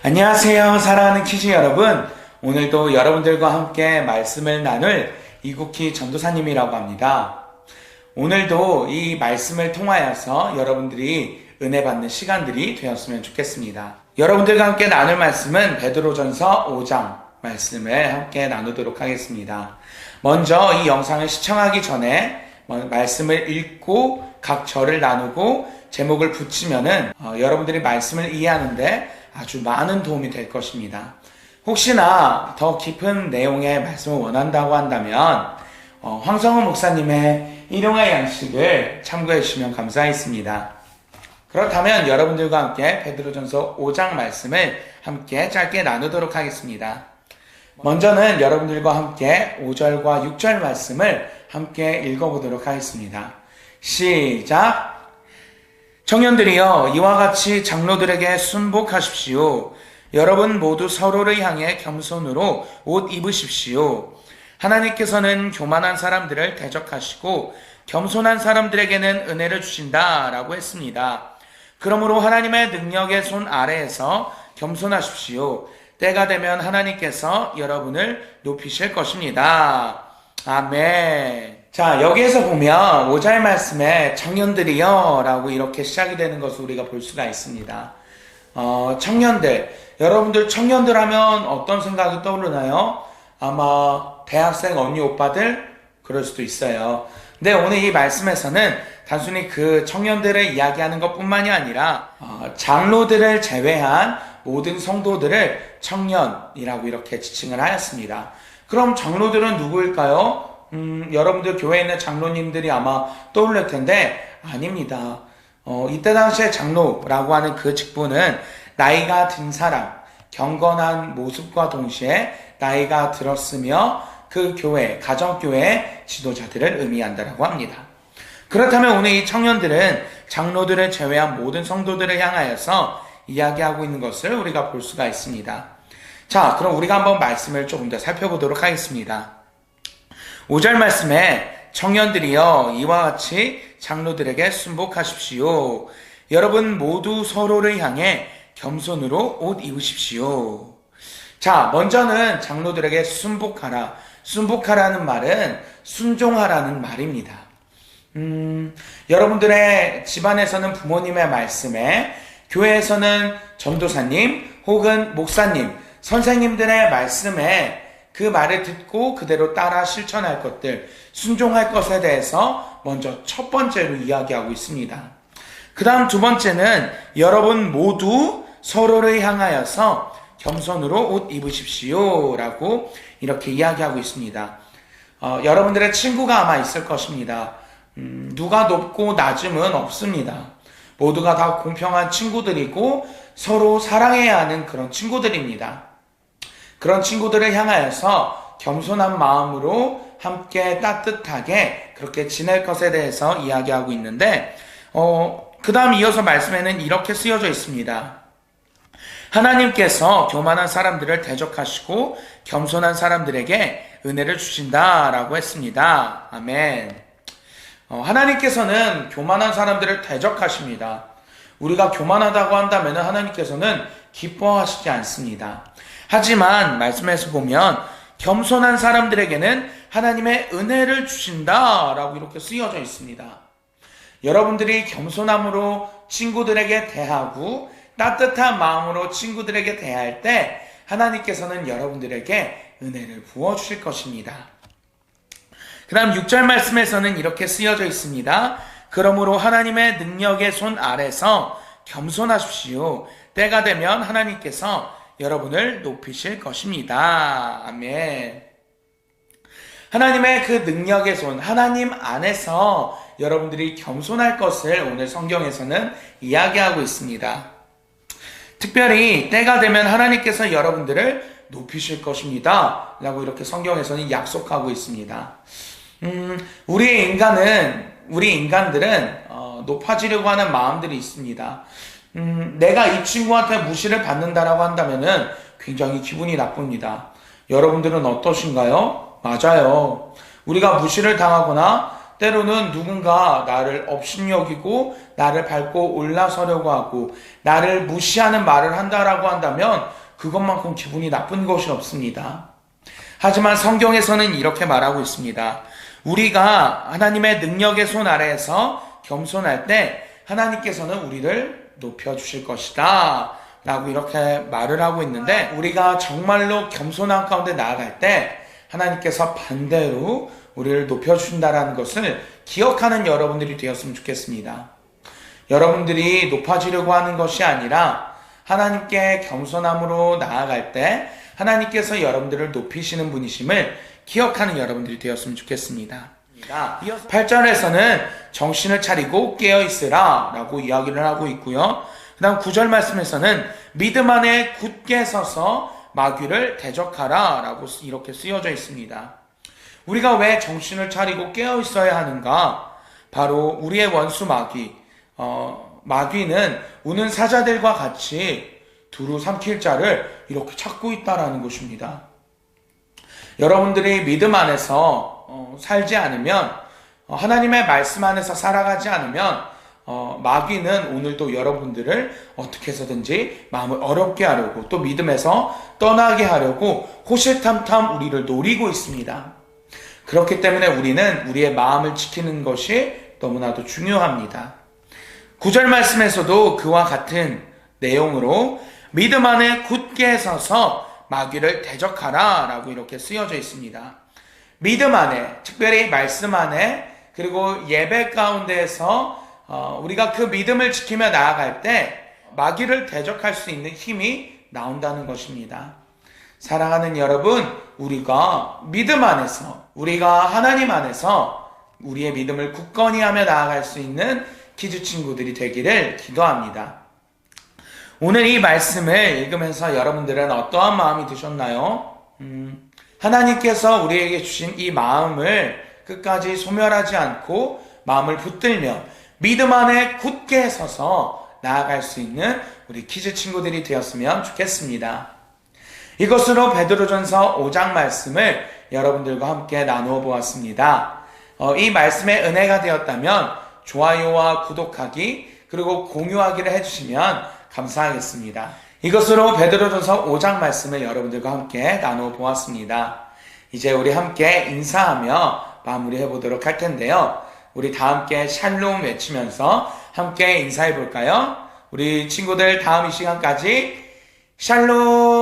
안녕하세요, 사랑하는 키즈 여러분. 오늘도 여러분들과 함께 말씀을 나눌 이국희 전도사님이라고 합니다. 오늘도 이 말씀을 통하여서 여러분들이 은혜 받는 시간들이 되었으면 좋겠습니다. 여러분들과 함께 나눌 말씀은 베드로전서 5장 말씀을 함께 나누도록 하겠습니다. 먼저 이 영상을 시청하기 전에 말씀을 읽고 각 절을 나누고 제목을 붙이면은 여러분들이 말씀을 이해하는데 아주 많은 도움이 될 것입니다. 혹시나 더 깊은 내용의 말씀을 원한다고 한다면 황성훈 목사님의 일용할 양식을 참고해 주시면 감사하겠습니다. 그렇다면 여러분들과 함께 베드로전서 5장 말씀을 함께 짧게 나누도록 하겠습니다. 먼저는 여러분들과 함께 5절과 6절 말씀을 함께 읽어보도록 하겠습니다. 시작! 청년들이여, 이와 같이 장로들에게 순복하십시오. 여러분 모두 서로를 향해 겸손으로 옷 입으십시오. 하나님께서는 교만한 사람들을 대적하시고 겸손한 사람들에게는 은혜를 주신다라고 했습니다. 그러므로 하나님의 능력의 손 아래에서 겸손하십시오. 때가 되면 하나님께서 여러분을 높이실 것입니다. 아멘. 자, 여기에서 보면 5절 말씀에 청년들이여 라고 이렇게 시작이 되는 것을 우리가 볼 수가 있습니다. 청년들, 여러분들 청년들 하면 어떤 생각이 떠오르나요? 아마 대학생 언니 오빠들 그럴 수도 있어요. 근데 오늘 이 말씀에서는 단순히 그 청년들을 이야기하는 것뿐만이 아니라 장로들을 제외한 모든 성도들을 청년이라고 이렇게 지칭을 하였습니다. 그럼 장로들은 누구일까요? 여러분들 교회에 있는 장로님들이 아마 떠올릴 텐데 아닙니다. 이때 당시에 장로라고 하는 그 직분은 나이가 든 사람, 경건한 모습과 동시에 나이가 들었으며 그 교회, 가정교회의 지도자들을 의미한다고 합니다. 그렇다면 오늘 이 청년들은 장로들을 제외한 모든 성도들을 향하여서 이야기하고 있는 것을 우리가 볼 수가 있습니다. 자, 그럼 우리가 한번 말씀을 조금 더 살펴보도록 하겠습니다. 5절 말씀에 청년들이여, 이와 같이 장로들에게 순복하십시오. 여러분 모두 서로를 향해 겸손으로 옷 입으십시오. 자, 먼저는 장로들에게 순복하라. 순복하라는 말은 순종하라는 말입니다. 여러분들의 집안에서는 부모님의 말씀에, 교회에서는 전도사님 혹은 목사님, 선생님들의 말씀에 그 말을 듣고 그대로 따라 실천할 것들, 순종할 것에 대해서 먼저 첫 번째로 이야기하고 있습니다. 그 다음 두 번째는 여러분 모두 서로를 향하여서 겸손으로 옷 입으십시오 라고 이렇게 이야기하고 있습니다. 여러분들의 친구가 아마 있을 것입니다. 누가 높고 낮음은 없습니다. 모두가 다 공평한 친구들이고 서로 사랑해야 하는 그런 친구들입니다. 그런 친구들을 향하여서 겸손한 마음으로 함께 따뜻하게 그렇게 지낼 것에 대해서 이야기하고 있는데 그 다음 이어서 말씀에는 이렇게 쓰여져 있습니다. 하나님께서 교만한 사람들을 대적하시고 겸손한 사람들에게 은혜를 주신다라고 했습니다. 아멘. 하나님께서는 교만한 사람들을 대적하십니다. 우리가 교만하다고 한다면 하나님께서는 기뻐하시지 않습니다. 하지만 말씀에서 보면 겸손한 사람들에게는 하나님의 은혜를 주신다라고 이렇게 쓰여져 있습니다. 여러분들이 겸손함으로 친구들에게 대하고 따뜻한 마음으로 친구들에게 대할 때 하나님께서는 여러분들에게 은혜를 부어주실 것입니다. 그 다음 6절 말씀에서는 이렇게 쓰여져 있습니다. 그러므로 하나님의 능력의 손 아래서 겸손하십시오. 때가 되면 하나님께서 여러분을 높이실 것입니다. 아멘. 하나님의 그 능력의 손, 하나님 안에서 여러분들이 겸손할 것을 오늘 성경에서는 이야기하고 있습니다. 특별히 때가 되면 하나님께서 여러분들을 높이실 것입니다 라고 이렇게 성경에서는 약속하고 있습니다. 우리 인간들은 높아지려고 하는 마음들이 있습니다. 내가 이 친구한테 무시를 받는다라고 한다면은 굉장히 기분이 나쁩니다. 여러분들은 어떠신가요? 맞아요. 우리가 무시를 당하거나 때로는 누군가 나를 업신여기고 나를 밟고 올라서려고 하고 나를 무시하는 말을 한다라고 한다면 그것만큼 기분이 나쁜 것이 없습니다. 하지만 성경에서는 이렇게 말하고 있습니다. 우리가 하나님의 능력의 손 아래에서 겸손할 때 하나님께서는 우리를 높여주실 것이다 라고 이렇게 말을 하고 있는데, 우리가 정말로 겸손한 가운데 나아갈 때 하나님께서 반대로 우리를 높여주신다라는 것을 기억하는 여러분들이 되었으면 좋겠습니다. 여러분들이 높아지려고 하는 것이 아니라 하나님께 겸손함으로 나아갈 때 하나님께서 여러분들을 높이시는 분이심을 기억하는 여러분들이 되었으면 좋겠습니다. 8절에서는 정신을 차리고 깨어있으라 라고 이야기를 하고 있고요. 그 다음 9절 말씀에서는 믿음 안에 굳게 서서 마귀를 대적하라 라고 이렇게 쓰여져 있습니다. 우리가 왜 정신을 차리고 깨어있어야 하는가? 바로 우리의 원수 마귀, 마귀는 우는 사자들과 같이 두루 삼킬 자를 이렇게 찾고 있다라는 것입니다. 여러분들이 믿음 안에서 살지 않으면, 하나님의 말씀 안에서 살아가지 않으면 마귀는 오늘도 여러분들을 어떻게 해서든지 마음을 어렵게 하려고, 또 믿음에서 떠나게 하려고 호실탐탐 우리를 노리고 있습니다. 그렇기 때문에 우리는 우리의 마음을 지키는 것이 너무나도 중요합니다. 9절 말씀에서도 그와 같은 내용으로 믿음 안에 굳게 서서 마귀를 대적하라 라고 이렇게 쓰여져 있습니다. 믿음 안에, 특별히 말씀 안에, 그리고 예배 가운데에서 우리가 그 믿음을 지키며 나아갈 때 마귀를 대적할 수 있는 힘이 나온다는 것입니다. 사랑하는 여러분, 우리가 믿음 안에서, 우리가 하나님 안에서 우리의 믿음을 굳건히 하며 나아갈 수 있는 키즈 친구들이 되기를 기도합니다. 오늘 이 말씀을 읽으면서 여러분들은 어떠한 마음이 드셨나요? 하나님께서 우리에게 주신 이 마음을 끝까지 소멸하지 않고 마음을 붙들며 믿음 안에 굳게 서서 나아갈 수 있는 우리 키즈 친구들이 되었으면 좋겠습니다. 이것으로 베드로전서 5장 말씀을 여러분들과 함께 나누어 보았습니다. 이 말씀에 은혜가 되었다면 좋아요와 구독하기, 그리고 공유하기를 해주시면 감사하겠습니다. 이것으로 베드로전서 5장 말씀을 여러분들과 함께 나누어 보았습니다. 이제 우리 함께 인사하며 마무리해 보도록 할 텐데요. 우리 다 함께 샬롬 외치면서 함께 인사해 볼까요? 우리 친구들 다음 이 시간까지 샬롬!